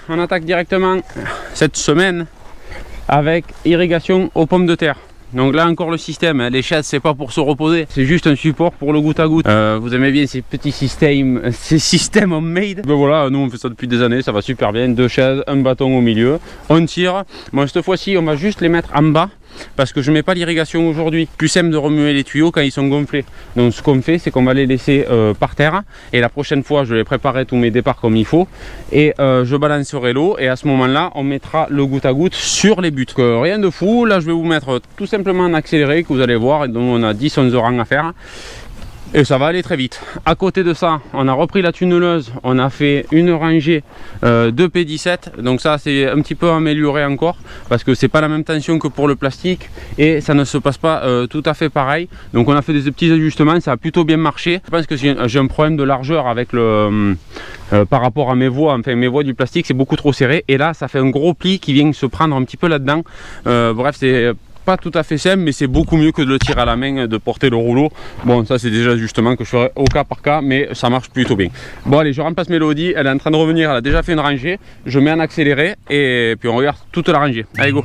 on attaque directement cette semaine avec irrigation aux pommes de terre. Donc là encore le système, hein, les chaises c'est pas pour se reposer, c'est juste un support pour le goutte à goutte. Vous aimez bien ces petits systèmes homemade. Ben voilà, nous on fait ça depuis des années, ça va super bien. 2 chaises, un bâton au milieu, on tire. Bon cette fois-ci on va juste les mettre en bas parce que je mets pas l'irrigation aujourd'hui. Plus simple de remuer les tuyaux quand ils sont gonflés. Donc ce qu'on fait c'est qu'on va les laisser par terre et la prochaine fois je vais préparer tous mes départs comme il faut et je balancerai l'eau et à ce moment là on mettra le goutte à goutte sur les buts. Rien de fou, là je vais vous mettre tout simplement en accéléré que vous allez voir, donc on a 10-11 rangs à faire. Et ça va aller très vite. À côté de ça, on a repris la tunneleuse, on a fait une rangée de P17. Donc ça c'est un petit peu amélioré encore parce que c'est pas la même tension que pour le plastique et ça ne se passe pas tout à fait pareil. Donc on a fait des petits ajustements, ça a plutôt bien marché. Je pense que j'ai un problème de largeur avec le par rapport à mes voies. Enfin mes voies du plastique c'est beaucoup trop serré et là ça fait un gros pli qui vient se prendre un petit peu là-dedans. Bref, c'est pas tout à fait simple, mais c'est beaucoup mieux que de le tirer à la main, de porter le rouleau. Bon, ça c'est déjà justement que je ferai au cas par cas, mais ça marche plutôt bien. Bon allez, je remplace Mélodie, elle est en train de revenir, elle a déjà fait une rangée. Je mets en accéléré et puis on regarde toute la rangée. Allez go.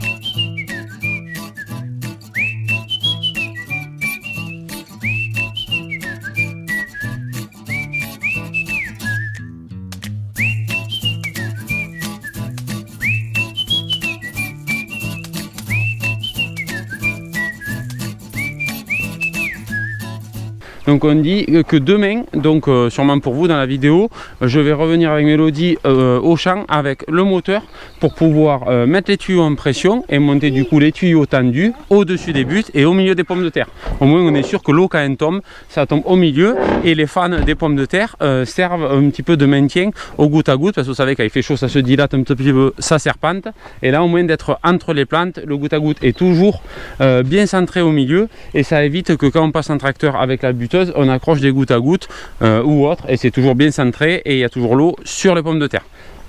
Donc on dit que demain, donc sûrement pour vous dans la vidéo, je vais revenir avec Mélodie au champ avec le moteur pour pouvoir mettre les tuyaux en pression et monter du coup les tuyaux tendus au-dessus des buts et au milieu des pommes de terre. Au moins on est sûr que l'eau quand elle tombe, ça tombe au milieu et les fans des pommes de terre servent un petit peu de maintien au goutte à goutte parce que vous savez quand il fait chaud ça se dilate un petit peu, ça serpente et là au moins d'être entre les plantes, le goutte à goutte est toujours bien centré au milieu et ça évite que quand on passe en tracteur avec la buteuse on accroche des gouttes à gouttes ou autre et c'est toujours bien centré et il y a toujours l'eau sur les pommes de terre.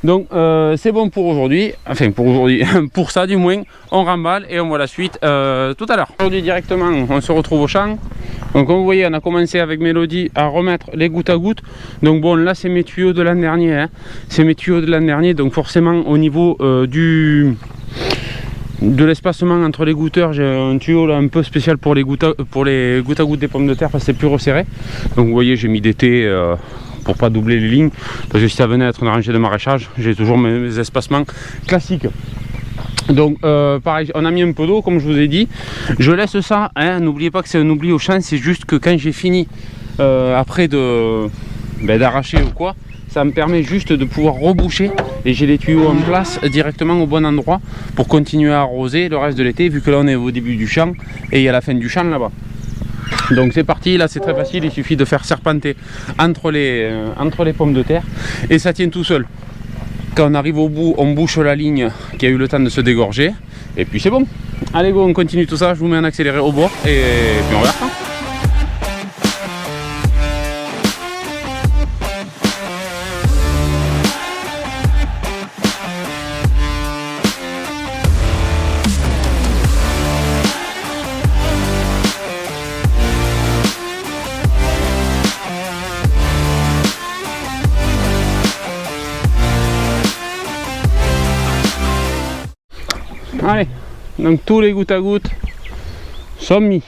Donc c'est bon pour aujourd'hui, enfin pour aujourd'hui, pour ça du moins, on remballe et on voit la suite tout à l'heure. Aujourd'hui directement on se retrouve au champ. Donc comme vous voyez on a commencé avec Mélodie à remettre les gouttes à gouttes. Donc bon là c'est mes tuyaux de l'an dernier, hein. C'est mes tuyaux de l'an dernier donc forcément au niveau de l'espacement entre les goutteurs, j'ai un tuyau là un peu spécial pour les gouttes à gouttes des pommes de terre parce que c'est plus resserré. Donc vous voyez j'ai mis des T pour pas doubler les lignes parce que si ça venait à être une rangée de maraîchage j'ai toujours mes espacements classiques. Donc pareil on a mis un peu d'eau comme je vous ai dit, je laisse ça, hein, n'oubliez pas que c'est un oubli au champ, c'est juste que quand j'ai fini après d'arracher ou quoi, ça me permet juste de pouvoir reboucher et j'ai les tuyaux en place directement au bon endroit pour continuer à arroser le reste de l'été vu que là on est au début du champ et il y a la fin du champ là-bas. Donc c'est parti, là c'est très facile, il suffit de faire serpenter entre les pommes de terre et ça tient tout seul. Quand on arrive au bout, on bouche la ligne qui a eu le temps de se dégorger et puis c'est bon. Allez go, on continue tout ça, je vous mets en accéléré au bord et puis on regarde ça. Allez, donc tous les gouttes à gouttes sont mis.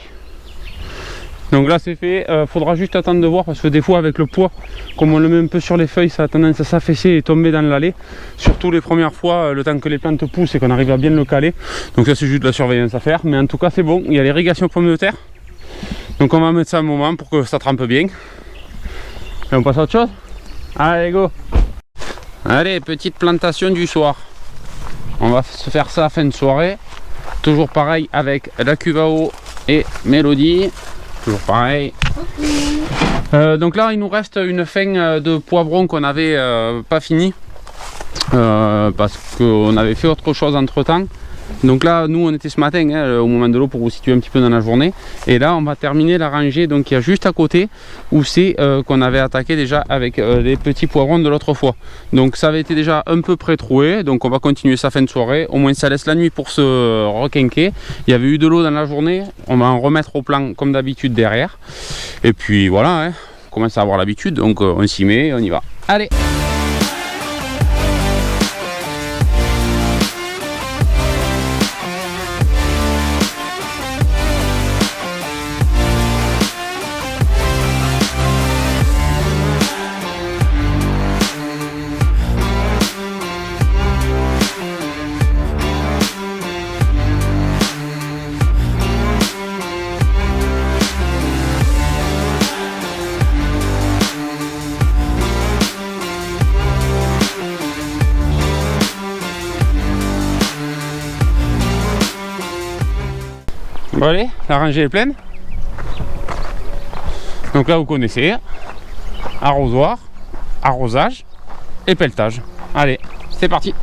Donc là c'est fait, faudra juste attendre de voir parce que des fois avec le poids, comme on le met un peu sur les feuilles, ça a tendance à s'affaisser et tomber dans l'allée. Surtout les premières fois, le temps que les plantes poussent et qu'on arrive à bien le caler. Donc ça c'est juste de la surveillance à faire, mais en tout cas c'est bon, il y a l'irrigation pommes de terre. Donc on va mettre ça un moment pour que ça trempe bien. Et on passe à autre chose. Allez go. Allez, petite plantation du soir. On va se faire ça à fin de soirée. Toujours pareil avec la cuve à eau et Mélodie. Toujours pareil. Donc là il nous reste une fin de poivron qu'on n'avait pas fini. Parce qu'on avait fait autre chose entre temps. Donc là nous on était ce matin hein, au moment de l'eau pour vous situer un petit peu dans la journée. Et là on va terminer la rangée donc il y a juste à côté où c'est qu'on avait attaqué déjà avec les petits poivrons de l'autre fois. Donc ça avait été déjà un peu pré-troué, donc on va continuer ça fin de soirée. Au moins ça laisse la nuit pour se requinquer. Il y avait eu de l'eau dans la journée, on va en remettre au plan comme d'habitude derrière. Et puis voilà, hein, on commence à avoir l'habitude donc on s'y met, on y va. Allez! Bon allez, la rangée est pleine. Donc là vous connaissez, arrosoir, arrosage et pelletage. Allez, c'est parti.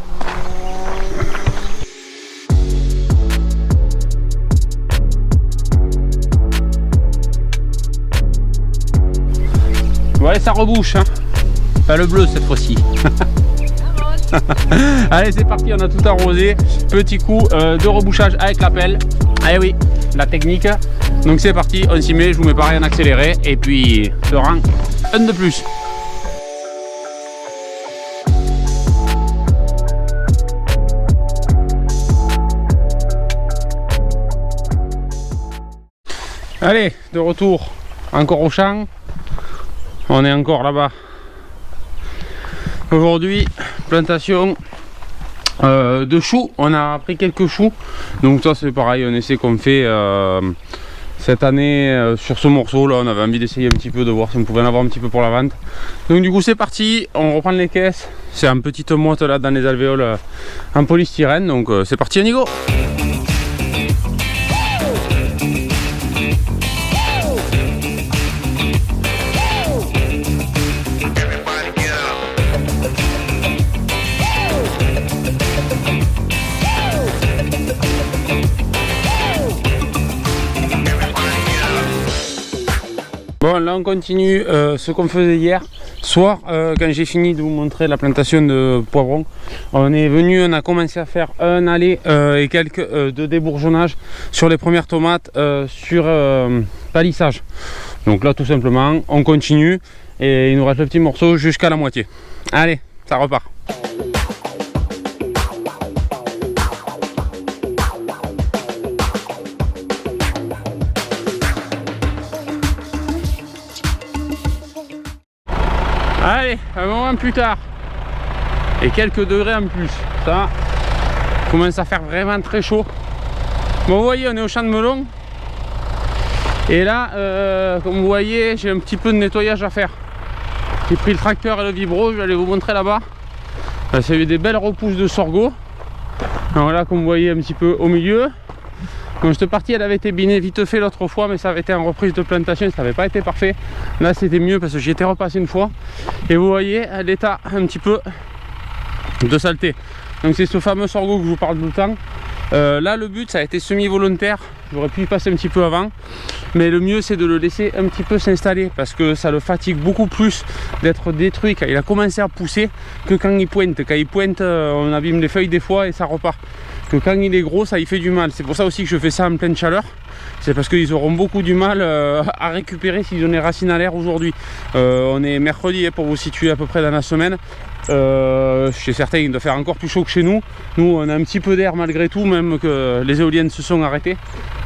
Bon allez, ça rebouche, hein. Pas le bleu cette fois-ci. Allez, c'est parti, on a tout arrosé. Petit coup de rebouchage avec la pelle. Allez oui, la technique. Donc c'est parti, on s'y met, je vous mets pareil en accéléré. Et puis, le rang, un de plus. Allez, de retour, encore au champ. On est encore là-bas. Aujourd'hui, plantation de choux. On a pris quelques choux. Donc ça c'est pareil, un essai qu'on fait cette année sur ce morceau là. On avait envie d'essayer un petit peu, de voir si on pouvait en avoir un petit peu pour la vente. Donc du coup c'est parti, on reprend les caisses. C'est en petite motte là dans les alvéoles en polystyrène. Donc c'est parti, on y go. Bon, là on continue ce qu'on faisait hier soir quand j'ai fini de vous montrer la plantation de poivrons. On est venu, on a commencé à faire un allé et quelques de débourgeonnage sur les premières tomates sur palissage. Donc là tout simplement on continue et il nous reste le petit morceau jusqu'à la moitié. Allez, ça repart. Allez, un moment plus tard et quelques degrés en plus, ça commence à faire vraiment très chaud. Bon, vous voyez, on est au champ de melon et là comme vous voyez, j'ai un petit peu de nettoyage à faire. J'ai pris le tracteur et le vibro, je vais aller vous montrer là-bas. Ça a eu des belles repousses de sorgho. Alors là, comme vous voyez, un petit peu au milieu. Quand cette partie elle avait été binée vite fait l'autre fois, mais ça avait été en reprise de plantation, ça n'avait pas été parfait. Là c'était mieux parce que j'y étais repassé une fois. Et vous voyez l'état un petit peu de saleté. Donc c'est ce fameux sorgho que je vous parle tout le temps. Là le but ça a été semi-volontaire. J'aurais pu y passer un petit peu avant. Mais le mieux c'est de le laisser un petit peu s'installer parce que ça le fatigue beaucoup plus d'être détruit quand il a commencé à pousser que quand il pointe. Quand il pointe, on abîme les feuilles des fois et ça repart. Que quand il est gros, ça y fait du mal. C'est pour ça aussi que je fais ça en pleine chaleur. C'est parce qu'ils auront beaucoup du mal à récupérer s'ils ont les racines à l'air aujourd'hui. On est mercredi pour vous situer à peu près dans la semaine. Chez certains il doit faire encore plus chaud que chez nous. Nous on a un petit peu d'air malgré tout, même que les éoliennes se sont arrêtées.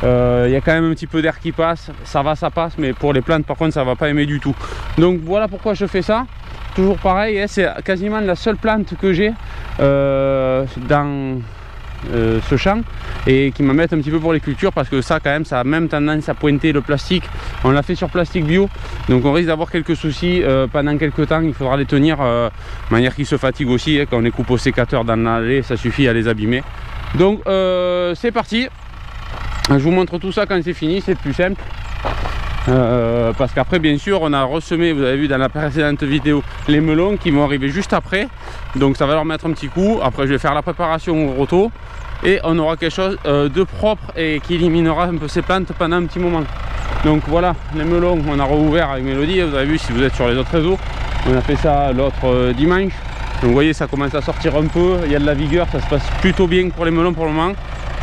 Il y a quand même un petit peu d'air qui passe. Ça va, ça passe, mais pour les plantes par contre ça va pas aimer du tout. Donc voilà pourquoi je fais ça. Toujours pareil, hein, c'est quasiment la seule plante que j'ai dans ce champ et qui m'embête un petit peu pour les cultures parce que ça quand même ça a même tendance à pointer le plastique. On l'a fait sur plastique bio, donc on risque d'avoir quelques soucis pendant quelques temps. Il faudra les tenir de manière qu'ils se fatiguent aussi, hein. Quand on les coupe au sécateur dans l'allée, ça suffit à les abîmer. Donc c'est parti, je vous montre tout ça quand c'est fini, c'est plus simple. Parce qu'après bien sûr on a ressemé, vous avez vu dans la précédente vidéo, les melons qui vont arriver juste après, donc ça va leur mettre un petit coup. Après je vais faire la préparation au roto et on aura quelque chose de propre et qui éliminera un peu ces plantes pendant un petit moment. Donc voilà, les melons on a rouvert avec Mélodie, vous avez vu si vous êtes sur les autres réseaux, on a fait ça l'autre dimanche. Donc vous voyez ça commence à sortir un peu, il y a de la vigueur, ça se passe plutôt bien pour les melons pour le moment.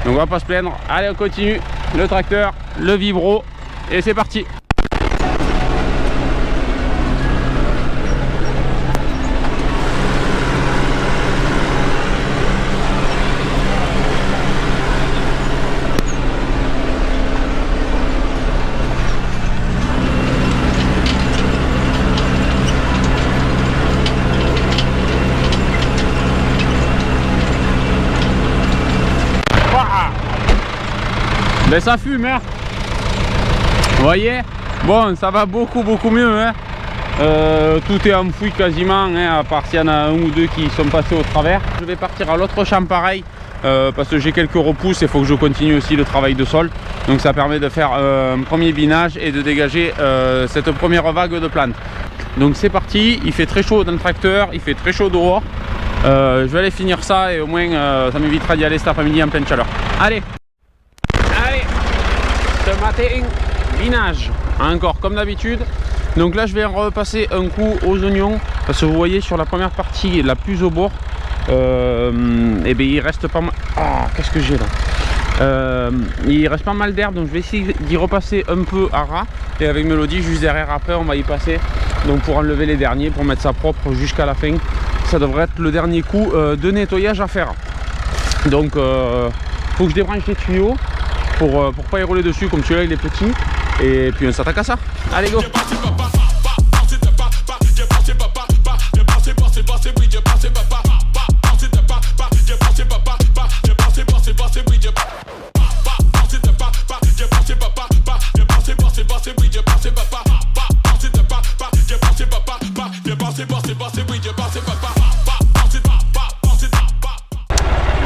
Donc on va pas se plaindre, allez on continue, le tracteur, le vibro. Et c'est parti. Ben ça fume, hein. Vous voyez, bon ça va beaucoup mieux, hein. Tout est enfoui quasiment, hein, à part s'il y en a un ou deux qui sont passés au travers. Je vais partir à l'autre champ pareil parce que j'ai quelques repousses et il faut que je continue aussi le travail de sol. Donc ça permet de faire un premier binage et de dégager cette première vague de plantes. Donc c'est parti, il fait très chaud dans le tracteur, il fait très chaud dehors. Je vais aller finir ça et au moins ça m'évitera d'y aller cet après-midi en pleine chaleur. Allez, ce matin, binage, encore comme d'habitude. Donc là je vais repasser un coup aux oignons, parce que vous voyez sur la première partie, la plus au bord, et bien il reste pas mal. Ah, qu'est-ce que j'ai là, il reste pas mal d'herbe, donc je vais essayer d'y repasser un peu à ras, et avec Mélodie juste derrière après on va y passer, donc pour enlever les derniers, pour mettre ça propre jusqu'à la fin. Ça devrait être le dernier coup de nettoyage à faire. Donc faut que je débranche les tuyaux pour pas y rouler dessus, comme celui-là il est petit, et puis on s'attaque à ça. Allez go.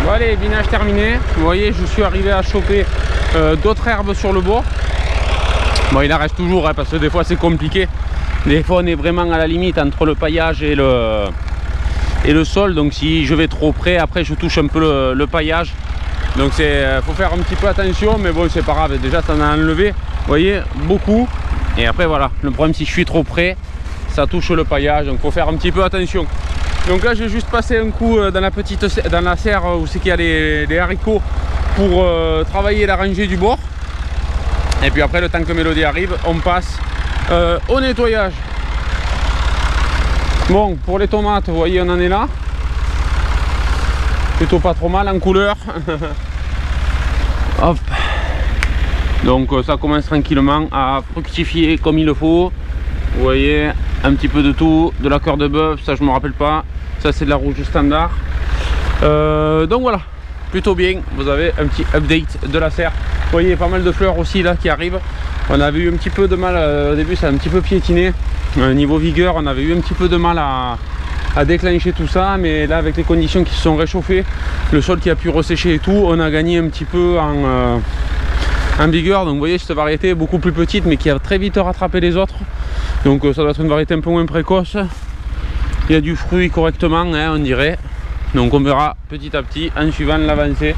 Bon allez, binage terminé. Vous voyez, je suis arrivé à choper d'autres herbes sur le bord. Bon, il en reste toujours, hein, parce que des fois c'est compliqué. Des fois on est vraiment à la limite entre le paillage et le sol. Donc si je vais trop près, après je touche un peu le paillage. Donc faut faire un petit peu attention, mais bon c'est pas grave, déjà ça en a enlevé, vous voyez, beaucoup. Et après voilà, le problème si je suis trop près, ça touche le paillage, donc faut faire un petit peu attention. Donc là j'ai juste passé un coup dans la serre où c'est qu'il y a les haricots pour travailler la rangée du bord. Et puis après le temps que Mélodie arrive, on passe au nettoyage. Bon, pour les tomates, vous voyez on en est là. Plutôt pas trop mal en couleur. Hop. Donc ça commence tranquillement à fructifier comme il le faut. Vous voyez, un petit peu de tout, de la cœur de bœuf, ça je me rappelle pas. Ça c'est de la rouge standard. Donc voilà, plutôt bien. Vous avez un petit update de la serre. Vous voyez, pas mal de fleurs aussi là qui arrivent. On avait eu un petit peu de mal au début, ça a un petit peu piétiné. Niveau vigueur, on avait eu un petit peu de mal à déclencher tout ça, mais là avec les conditions qui se sont réchauffées, le sol qui a pu ressécher et tout, on a gagné un petit peu en vigueur. Donc vous voyez, cette variété est beaucoup plus petite mais qui a très vite rattrapé les autres. Donc ça doit être une variété un peu moins précoce. Il y a du fruit correctement, hein, on dirait. Donc on verra petit à petit en suivant l'avancée.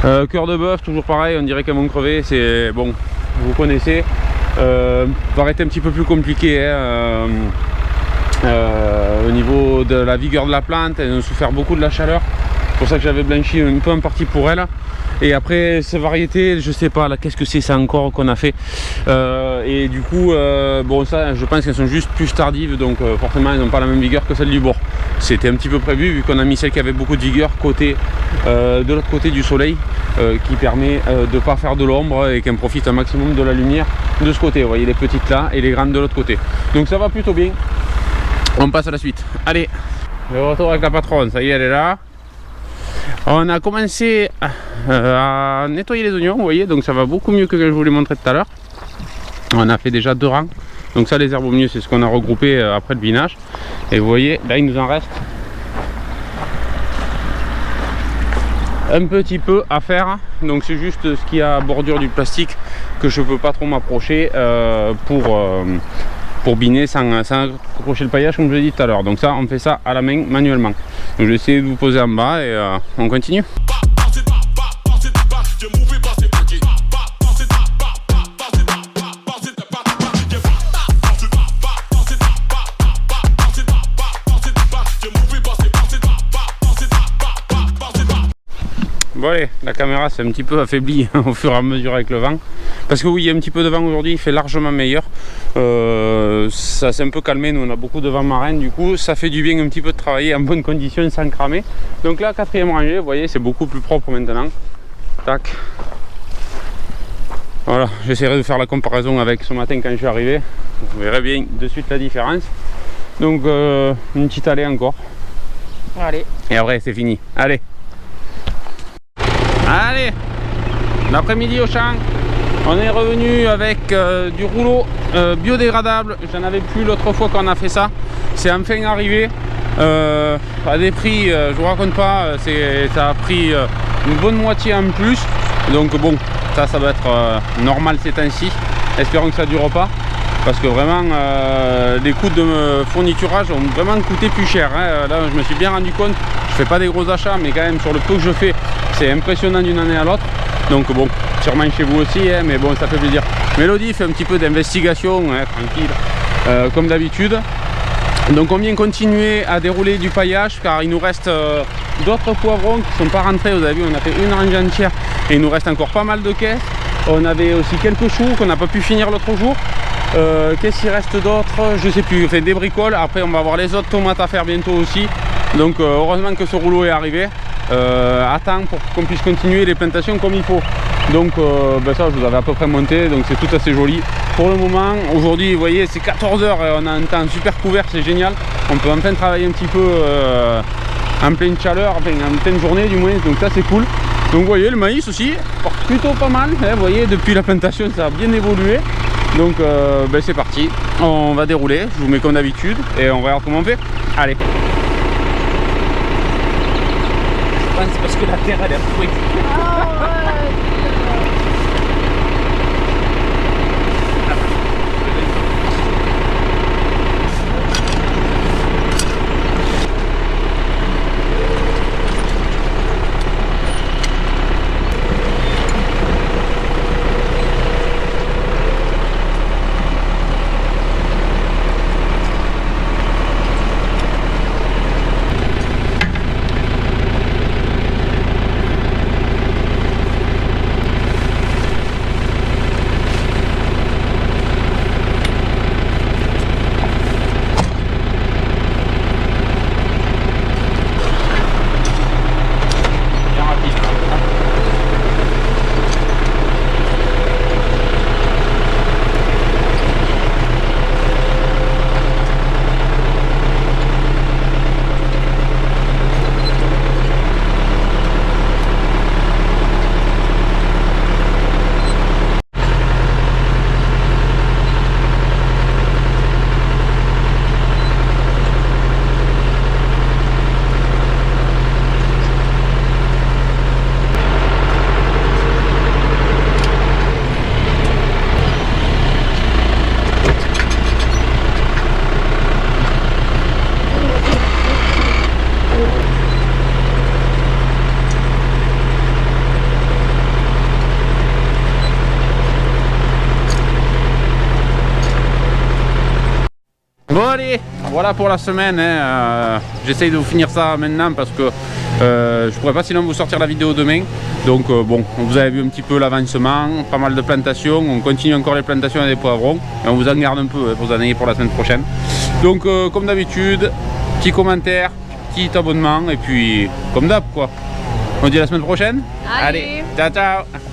Cœur de bœuf, toujours pareil, on dirait qu'elles vont crever. C'est bon, vous connaissez. Variété un petit peu plus compliquée, hein, au niveau de la vigueur de la plante. Elles ont souffert beaucoup de la chaleur. C'est pour ça que j'avais blanchi un peu en partie pour elle. Et après ces variétés, je sais pas là, qu'est-ce que c'est ça encore qu'on a fait, et du coup bon, ça je pense qu'elles sont juste plus tardives, donc forcément elles n'ont pas la même vigueur que celle du bord. C'était un petit peu prévu vu qu'on a mis celle qui avait beaucoup de vigueur côté de l'autre côté du soleil, qui permet de ne pas faire de l'ombre et qu'elle profite un maximum de la lumière de ce côté. Vous voyez les petites là et les grandes de l'autre côté, donc ça va plutôt bien. On passe à la suite. Allez, le retour avec la patronne, ça y est, elle est là. On a commencé à nettoyer les oignons, vous voyez, donc ça va beaucoup mieux que je vous l'ai montré tout à l'heure. On a fait déjà 2 rangs, donc ça les herbes au milieu c'est ce qu'on a regroupé après le binage. Et vous voyez, là il nous en reste un petit peu à faire, donc c'est juste ce qui a à bordure du plastique que je peux pas trop m'approcher pour biner sans accrocher le paillage comme je l'ai dit tout à l'heure. Donc ça on fait ça à la main manuellement. Donc je vais essayer de vous poser en bas et on continue. Bon allez, la caméra s'est un petit peu affaiblie au fur et à mesure avec le vent. Parce que oui, il y a un petit peu de vent aujourd'hui, il fait largement meilleur. Ça s'est un peu calmé, nous on a beaucoup de vent marin, du coup ça fait du bien un petit peu de travailler en bonne condition sans cramer. Donc là, 4e rangée, vous voyez, c'est beaucoup plus propre maintenant. Tac. Voilà, j'essaierai de faire la comparaison avec ce matin quand je suis arrivé. Vous verrez bien de suite la différence. Donc une petite allée encore. Allez. Et après c'est fini. Allez. Allez, l'après-midi au champ, on est revenu avec du rouleau biodégradable. J'en avais plus l'autre fois qu'on a fait ça. C'est enfin arrivé. à des prix, je vous raconte pas, ça a pris une bonne moitié en plus. Donc bon, ça va être normal ces temps-ci. Espérons que ça ne dure pas. Parce que vraiment, les coûts de fourniturage ont vraiment coûté plus cher. Hein. Là, je me suis bien rendu compte. Je fais pas des gros achats, mais quand même sur le peu que je fais, c'est impressionnant d'une année à l'autre. Donc bon, sûrement chez vous aussi, hein, mais bon, ça fait plaisir. Mélodie fait un petit peu d'investigation, hein, tranquille, comme d'habitude. Donc on vient continuer à dérouler du paillage, car il nous reste d'autres poivrons qui ne sont pas rentrés. Vous avez vu, on a fait une rangée entière et il nous reste encore pas mal de caisses. On avait aussi quelques choux qu'on n'a pas pu finir l'autre jour. Qu'est-ce qu'il reste d'autre? Je sais plus, enfin des bricoles. Après on va avoir les autres tomates à faire bientôt aussi. Donc heureusement que ce rouleau est arrivé à temps pour qu'on puisse continuer les plantations comme il faut. Donc ça je vous avais à peu près monté, donc c'est tout assez joli. Pour le moment, aujourd'hui vous voyez c'est 14 h et on a un temps super couvert, c'est génial. On peut enfin travailler un petit peu en pleine chaleur, enfin en pleine journée du moins, donc ça c'est cool. Donc vous voyez le maïs aussi porte plutôt pas mal, hein, vous voyez depuis la plantation ça a bien évolué. Donc c'est parti, on va dérouler, je vous mets comme d'habitude et on regarde comment on fait. Allez. Je pense parce que la terre elle est fouée. Bon allez, voilà pour la semaine, hein. J'essaye de vous finir ça maintenant parce que je pourrais pas sinon vous sortir la vidéo demain. Donc bon, vous avez vu un petit peu l'avancement, pas mal de plantations, on continue encore les plantations des poivrons et on vous en garde un peu pour vous en ayez pour la semaine prochaine. Donc comme d'habitude, petit commentaire, petit abonnement et puis comme d'hab quoi. On dit à la semaine prochaine. Allez, ciao ciao.